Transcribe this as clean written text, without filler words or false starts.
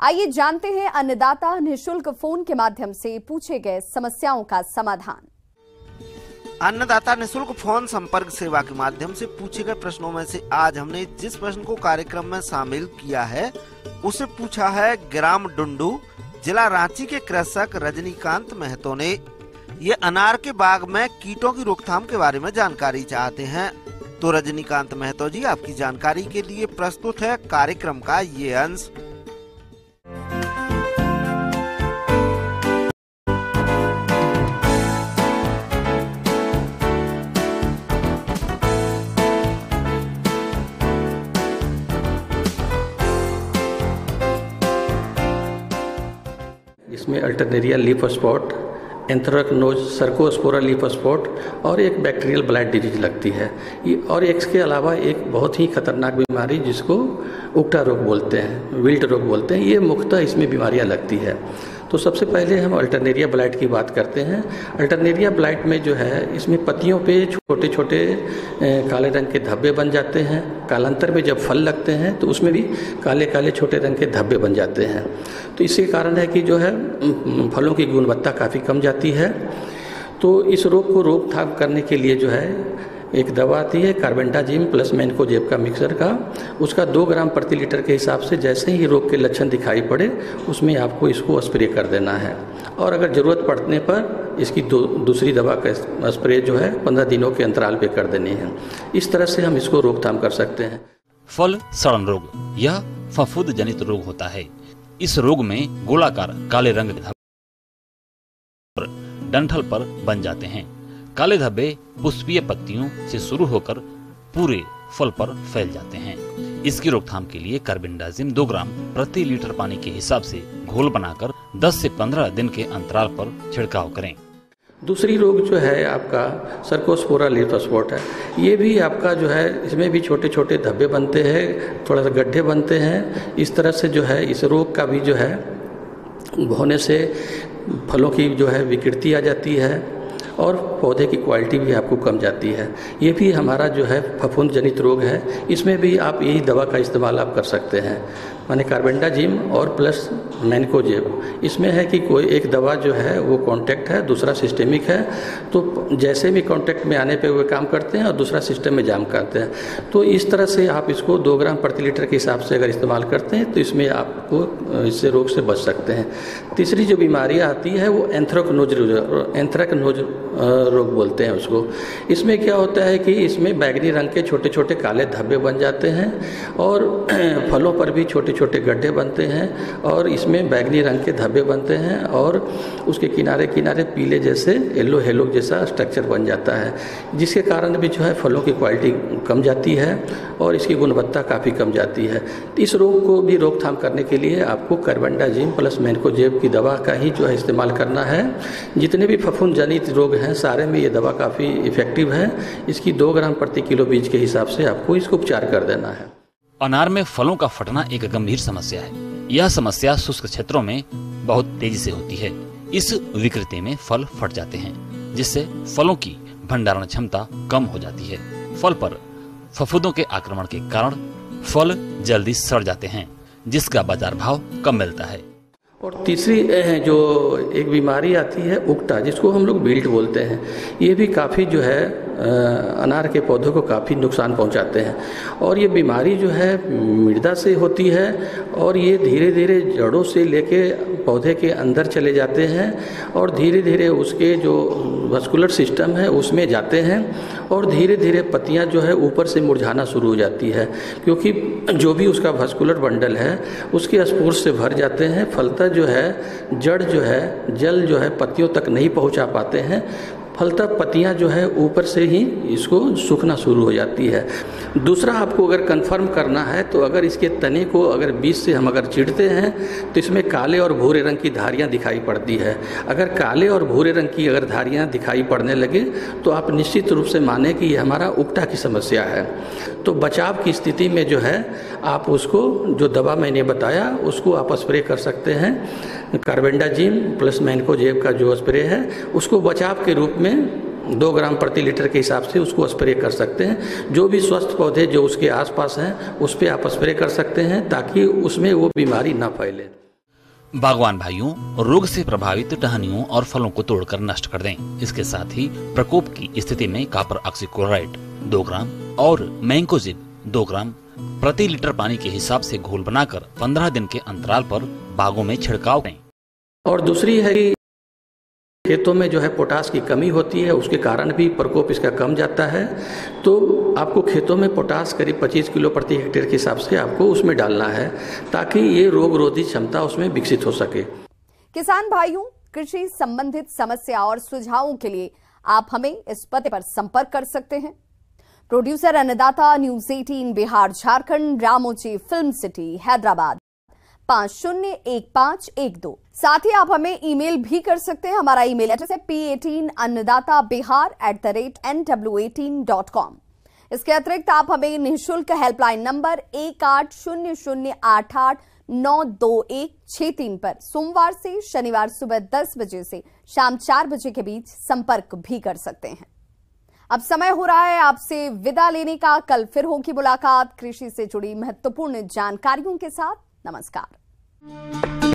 आइए जानते हैं अन्नदाता निःशुल्क फोन के माध्यम से पूछे गए समस्याओं का समाधान। अन्नदाता निःशुल्क फोन संपर्क सेवा के माध्यम से पूछे गए प्रश्नों में से आज हमने जिस प्रश्न को कार्यक्रम में शामिल किया है उसे पूछा है ग्राम डुंडू, जिला रांची के कृषक रजनीकांत महतो ने। ये अनार के बाग में कीटों की रोकथाम के बारे में जानकारी चाहते हैं। तो रजनीकांत महतो जी, आपकी जानकारी के लिए प्रस्तुत है कार्यक्रम का ये अंश। इसमें Alternaria leaf spot, anthracnose, Cercospora leaf spot और एक बैक्टीरियल ब्लाइट डिजीज लगती है। और इसके अलावा एक बहुत ही खतरनाक बीमारी जिसको उक्टा रोग बोलते हैं, विल्ट रोग बोलते हैं, ये मुख्यतः इसमें बीमारियां लगती है। तो सबसे पहले हम अल्टरनेरिया ब्लाइट की बात करते हैं। अल्टरनेरिया ब्लाइट में जो है, इसमें पत्तियों पे छोटे छोटे काले रंग के धब्बे बन जाते हैं। कालांतर में जब फल लगते हैं तो उसमें भी काले काले छोटे रंग के धब्बे बन जाते हैं। तो इसके कारण है कि जो है फलों की गुणवत्ता काफ़ी कम जाती है। तो इस रोग को रोकथाम करने के लिए जो है एक दवा आती है कार्बेंडाजिम प्लस मैनकोजेब का मिक्सर का, उसका 2 ग्राम प्रति लीटर के हिसाब से जैसे ही रोग के लक्षण दिखाई पड़े उसमें आपको इसको स्प्रे कर देना है। और अगर ज़रूरत पड़ने पर इसकी दूसरी दवा का स्प्रे जो है 15 दिनों के अंतराल पे कर देनी है। इस तरह से हम इसको रोकथाम कर सकते हैं। फल सड़न रोग यह फफूंद जनित रोग होता है। इस रोग में गोलाकार काले रंग के धब्बे डंठल पर बन जाते हैं। काले धब्बे पुष्पीय पत्तियों से शुरू होकर पूरे फल पर फैल जाते हैं। इसकी रोकथाम के लिए कार्बेंडाजिम 2 ग्राम प्रति लीटर पानी के हिसाब से घोल बनाकर 10 से 15 दिन के अंतराल पर छिड़काव करें। दूसरी रोग जो है आपका सर्कोस्पोरा लीफ स्पॉट है। ये भी आपका जो है, इसमें भी छोटे छोटे धब्बे बनते हैं, थोड़ा सा गड्ढे बनते हैं। इस तरह से जो है इस रोग का भी जो है होने से फलों की जो है विकृति आ जाती है और पौधे की क्वालिटी भी आपको कम जाती है। ये भी हमारा जो है फफूंद जनित रोग है। इसमें भी आप यही दवा का इस्तेमाल आप कर सकते हैं, माने कार्बेंडाजिम और प्लस मैनकोजेब। इसमें है कि कोई एक दवा जो है वो कॉन्टैक्ट है, दूसरा सिस्टेमिक है। तो जैसे भी कॉन्टैक्ट में आने पे वो काम करते हैं और दूसरा सिस्टम में जाम करते हैं। तो इस तरह से आप इसको 2 ग्राम प्रति लीटर के हिसाब से अगर इस्तेमाल करते हैं तो इसमें आपको इससे रोग से बच सकते हैं। तीसरी जो बीमारी आती है वो एंथ्रेक्नोज रोग बोलते हैं उसको। इसमें क्या होता है कि इसमें बैगनी रंग के छोटे छोटे काले धब्बे बन जाते हैं और फलों पर भी छोटे छोटे गड्ढे बनते हैं और इसमें बैगनी रंग के धब्बे बनते हैं और उसके किनारे किनारे पीले जैसे येलो हेलो जैसा स्ट्रक्चर बन जाता है, जिसके कारण भी जो है फलों की क्वालिटी कम जाती है और इसकी गुणवत्ता काफ़ी कम जाती है। इस रोग को भी रोकथाम करने के लिए आपको कार्बेंडाजिम प्लस मैनकोजेब की दवा का ही जो है इस्तेमाल करना है। जितने भी फफूंद जनित रोग हैं सारे में ये दवा काफ़ी इफेक्टिव है। इसकी 2 ग्राम प्रति किलो बीज के हिसाब से आपको इसको उपचार कर देना है। अनार में फलों का फटना एक गंभीर समस्या है। यह समस्या शुष्क क्षेत्रों में बहुत तेजी से होती है। इस विकृति में फल फट जाते हैं, जिससे फलों की भंडारण क्षमता कम हो जाती है। फल पर फफूंदों के आक्रमण के कारण फल जल्दी सड़ जाते हैं, जिसका बाजार भाव कम मिलता है। और तीसरी जो एक बीमारी आती है उक्टा, जिसको हम लोग विल्ट बोलते हैं। ये भी काफ़ी जो है अनार के पौधों को काफ़ी नुकसान पहुंचाते हैं। और ये बीमारी जो है मृदा से होती है और ये धीरे धीरे जड़ों से लेके पौधे के अंदर चले जाते हैं और धीरे धीरे उसके जो वस्कुलर सिस्टम है उसमें जाते हैं और धीरे धीरे पत्तियां जो है ऊपर से मुरझाना शुरू हो जाती है, क्योंकि जो भी उसका वस्कुलर बंडल है उसके स्पोर से भर जाते हैं। फलतः जो है जड़ जो है जल जो है पत्तियों तक नहीं पहुंचा पाते हैं। फलतः पत्तियां जो है ऊपर से ही इसको सूखना शुरू हो जाती है। दूसरा, आपको अगर कंफर्म करना है तो अगर इसके तने को अगर बीज से हम अगर चिढ़ते हैं तो इसमें काले और भूरे रंग की धारियां दिखाई पड़ती है। अगर काले और भूरे रंग की अगर धारियां दिखाई पड़ने लगे तो आप निश्चित रूप से माने कि ये हमारा उक्टा की समस्या है। तो बचाव की स्थिति में जो है आप उसको जो दवा मैंने बताया उसको आप स्प्रे कर सकते हैं। कार्बेंडाजिम प्लस मैनकोजेब का जो स्प्रे है उसको बचाव के रूप में 2 ग्राम प्रति लीटर के हिसाब से उसको स्प्रे कर सकते हैं। जो भी स्वस्थ पौधे जो उसके आसपास हैं उस पर आप स्प्रे कर सकते हैं ताकि उसमें वो बीमारी ना फैले। बागवान भाइयों, रोग से प्रभावित टहनियों और फलों को तोड़कर नष्ट कर दें। इसके साथ ही प्रकोप की स्थिति में कॉपर ऑक्सीक्लोराइड 2 ग्राम और मैंकोजिब 2 ग्राम प्रति लीटर पानी के हिसाब से घोल बनाकर 15 दिन के अंतराल पर बागों में छिड़काव करें। और दूसरी है कि खेतों में जो है पोटास की कमी होती है, उसके कारण भी प्रकोप इसका कम जाता है। तो आपको खेतों में पोटास करीब 25 किलो प्रति हेक्टेयर के हिसाब से आपको उसमें डालना है, ताकि ये रोग रोधी क्षमता उसमें विकसित हो सके। किसान भाइयों, कृषि संबंधित समस्या और सुझावों के लिए आप हमें इस पते पर संपर्क कर सकते हैं। प्रोड्यूसर अन्नदाता, news 18 Bihar Jharkhand, Ramoji film city Hyderabad 501512। साथ ही आप हमें ईमेल भी कर सकते हैं। हमारा ईमेल एड्रेस है p18annadatabihar@nw18.com। इसके अतिरिक्त आप हमें निःशुल्क हेल्पलाइन नंबर 180088922163 पर सोमवार से शनिवार सुबह 10 बजे से शाम 4 बजे के बीच संपर्क भी कर सकते हैं। अब समय हो रहा है आपसे विदा लेने का। कल फिर होगी मुलाकात कृषि से जुड़ी महत्वपूर्ण जानकारियों के साथ। नमस्कार।